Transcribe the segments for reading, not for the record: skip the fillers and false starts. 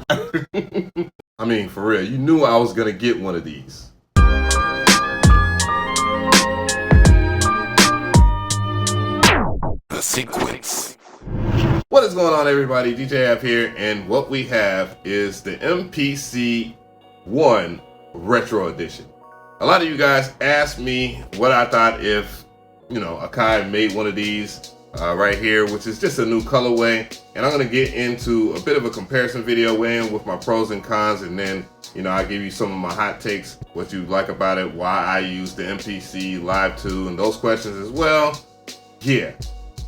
I mean, for real, you knew I was gonna get one of these. The sequence. What is going on, everybody? DJAve here, and what we have is the MPC ONE Retro Edition. A lot of you guys asked me what I thought if, AKAI made one of these right here, which is just a new colorway. And I'm going to get into a bit of a comparison video with my pros and cons, and then, I'll give you some of my hot takes, what you like about it, why I use the MPC Live 2, and those questions as well. Yeah,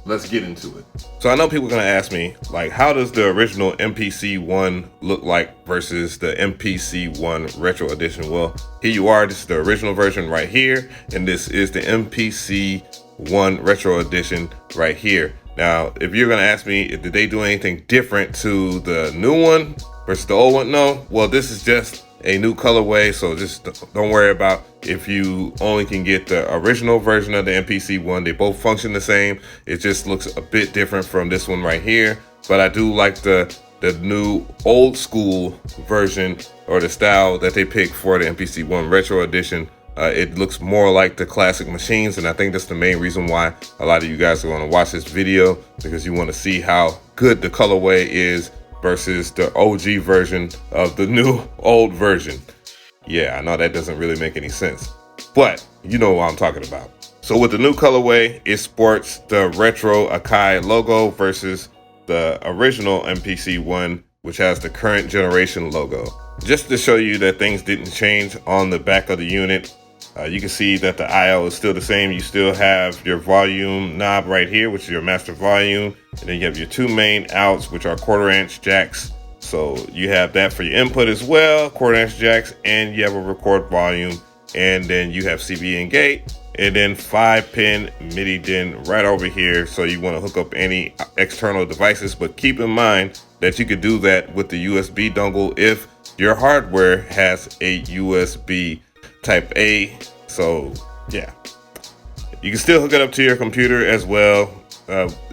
let's get into it. So I know people are going to ask me, like, how does the original MPC ONE look like versus the MPC ONE Retro Edition? Well, here you are. This is the original version right here, and this is the MPC ONE Retro Edition right here. Now, if you're going to ask me, did they do anything different to the new one versus the old one? No. Well, this is just a new colorway, so just don't worry about if you only can get the original version of the MPC ONE. They both function the same. It just looks a bit different from this one right here. But I do like the new old school version, or the style that they picked for the MPC ONE Retro Edition. It looks more like the classic machines, and I think that's the main reason why a lot of you guys are going to watch this video, because you want to see how good the colorway is versus the OG version of the new old version. Yeah, I know that doesn't really make any sense, but you know what I'm talking about. So with the new colorway, it sports the retro AKAI logo versus the original MPC ONE, which has the current generation logo. Just to show you that things didn't change on the back of the unit, you can see that the IO is still the same. You still have your volume knob right here, which is your master volume. And then you have your two main outs, which are 1/4 inch jacks. So you have that for your input as well, 1/4 inch jacks, and you have a record volume. And then you have CV and gate, and then 5-pin MIDI DIN right over here. So you want to hook up any external devices, but keep in mind that you could do that with the USB dongle if your hardware has a USB Type A. So yeah, you can still hook it up to your computer as well,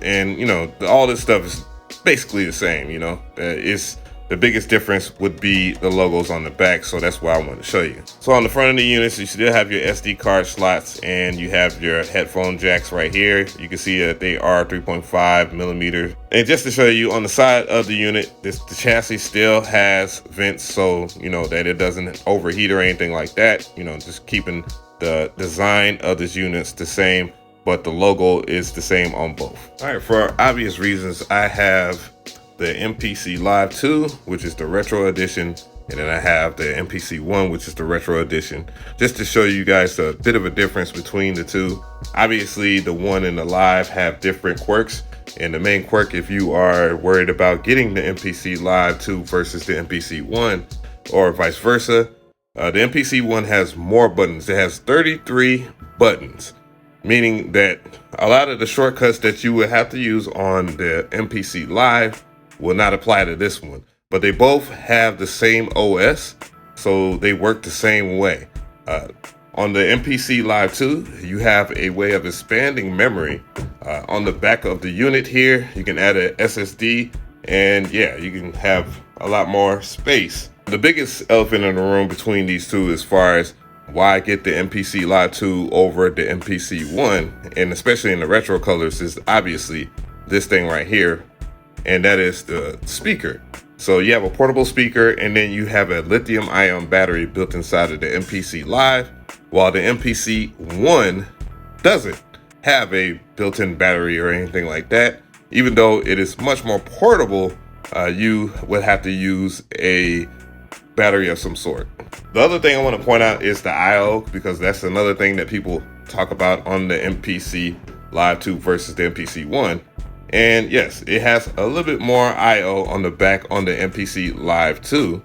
and all this stuff is basically the same. It's the biggest difference would be the logos on the back, so that's why I want to show you. So on the front of the units, you still have your SD card slots, and you have your headphone jacks right here. You can see that they are 3.5 millimeters. And just to show you, on the side of the unit, the chassis still has vents, so that it doesn't overheat or anything like that. Just keeping the design of these units the same, but the logo is the same on both. All right, for obvious reasons, I have the MPC Live 2, which is the Retro Edition, and then I have the MPC ONE, which is the Retro Edition, just to show you guys a bit of a difference between the two. Obviously, the One and the Live have different quirks, and the main quirk, if you are worried about getting the MPC Live 2 versus the MPC ONE, or vice versa, the MPC ONE has more buttons. It has 33 buttons, meaning that a lot of the shortcuts that you would have to use on the MPC Live will not apply to this one. But they both have the same OS, so they work the same way. On the MPC Live 2, you have a way of expanding memory. On the back of the unit here, you can add a SSD, and yeah, you can have a lot more space. The biggest elephant in the room between these two, as far as why get the MPC Live 2 over the MPC ONE, and especially in the retro colors, is obviously this thing right here, and that is the speaker. So you have a portable speaker, and then you have a lithium-ion battery built inside of the MPC Live, while the MPC ONE doesn't have a built-in battery or anything like that. Even though it is much more portable, you would have to use a battery of some sort. The other thing I want to point out is the IO, because that's another thing that people talk about on the MPC Live 2 versus the MPC ONE. And yes, it has a little bit more IO on the back on the MPC Live 2.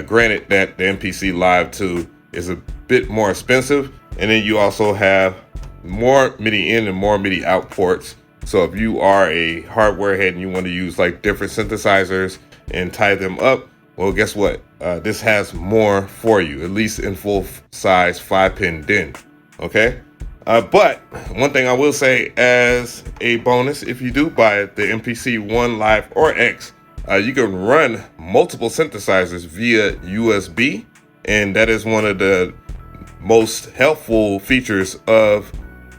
Granted that the MPC Live 2 is a bit more expensive, and then you also have more MIDI in and more MIDI out ports. So if you are a hardware head and you want to use like different synthesizers and tie them up, well, guess what? This has more for you, at least in full size 5-pin DIN. Okay. But one thing I will say as a bonus, if you do buy the MPC ONE Live or X, you can run multiple synthesizers via USB, and that is one of the most helpful features of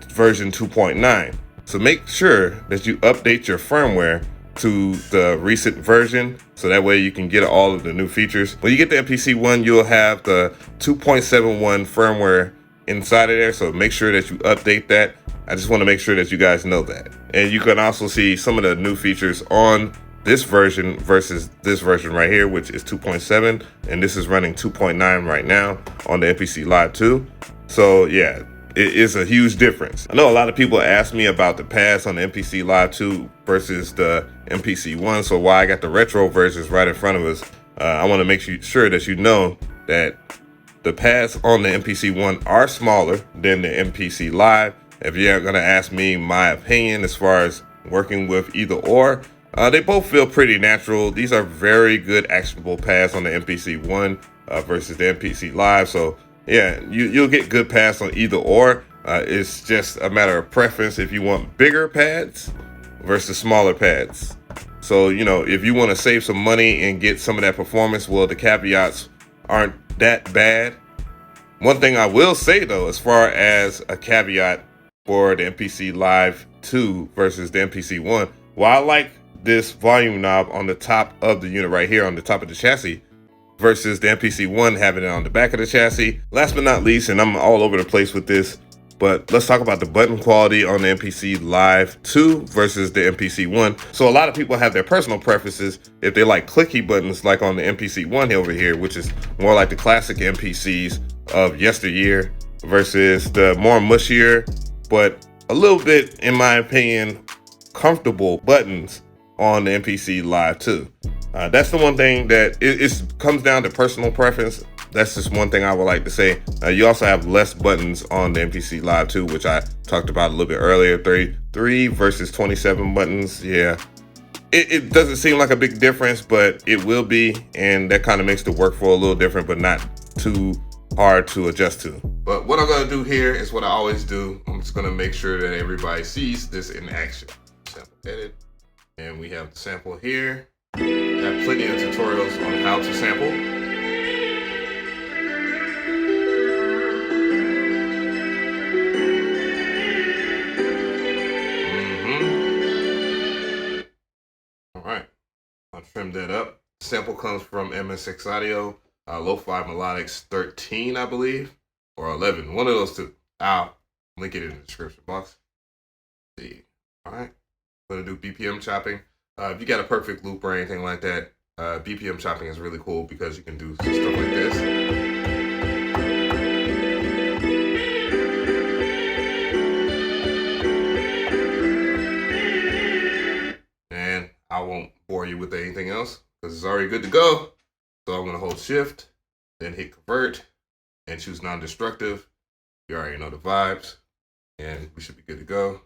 version 2.9. So make sure that you update your firmware to the recent version, so that way you can get all of the new features. When you get the MPC One, you'll have the 2.71 firmware inside of there, so make sure that you update that. I just want to make sure that you guys know that. And you can also see some of the new features on this version versus this version right here, which is 2.7, and this is running 2.9 right now on the MPC Live 2. So yeah, it is a huge difference. I know a lot of people ask me about the pads on the MPC Live 2 versus the MPC One, so why I got the retro versions right in front of us. I want to make sure that you know that the pads on the MPC One are smaller than the MPC Live. If you're gonna ask me my opinion as far as working with either or, they both feel pretty natural. These are very good actionable pads on the MPC One versus the MPC Live. So yeah, you'll get good pads on either or. It's just a matter of preference if you want bigger pads versus smaller pads. So, you know, if you want to save some money and get some of that performance, well, the caveats aren't that bad. One thing I will say though, as far as a caveat for the MPC Live 2 versus the MPC One, while I like this volume knob on the top of the unit right here on the top of the chassis versus the MPC One having it on the back of the chassis. Last but not least, and I'm all over the place with this, but let's talk about the button quality on the MPC Live 2 versus the MPC One. So a lot of people have their personal preferences if they like clicky buttons like on the MPC One over here, which is more like the classic MPCs of yesteryear, versus the more mushier, but a little bit, in my opinion, comfortable buttons on the MPC Live 2. That's the one thing that it comes down to personal preference. That's just one thing I would like to say. You also have less buttons on the MPC Live 2, which I talked about a little bit earlier. 33 versus 27 buttons. Yeah, it doesn't seem like a big difference, but it will be, and that kind of makes the workflow a little different, but not too hard to adjust to. But what I'm gonna do here is what I always do. I'm just gonna make sure that everybody sees this in action. Sample edit, and we have the sample here. I have plenty of tutorials on how to sample. All right, I'll trim that up. Sample comes from MSX Audio. Lo-Fi Melodics 13, I believe, or 11, one of those two. I'll link it in the description box. Let's see, all right, I'm gonna do BPM chopping. If you got a perfect loop or anything like that, BPM chopping is really cool because you can do stuff like this. And I won't bore you with anything else because it's already good to go. So I'm gonna hold shift, then hit convert, and choose non-destructive. You already know the vibes, and we should be good to go.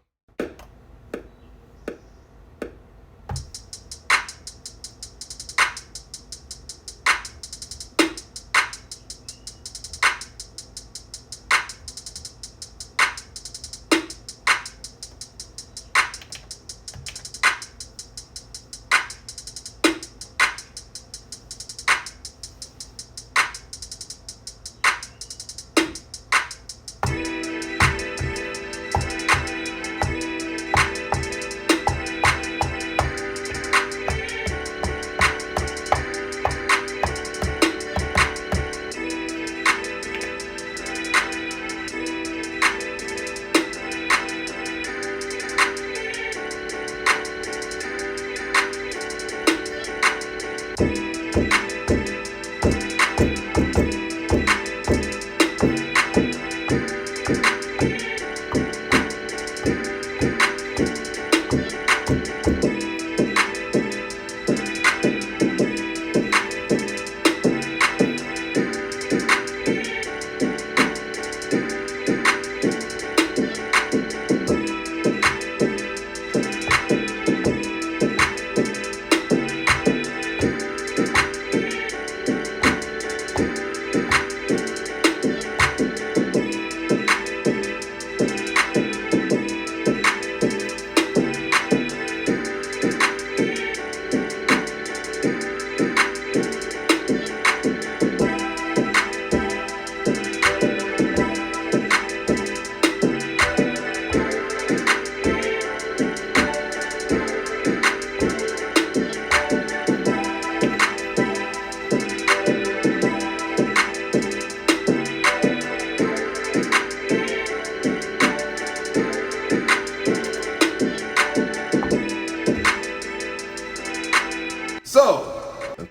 So,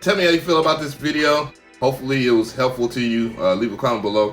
tell me how you feel about this video. Hopefully it was helpful to you. Leave a comment below.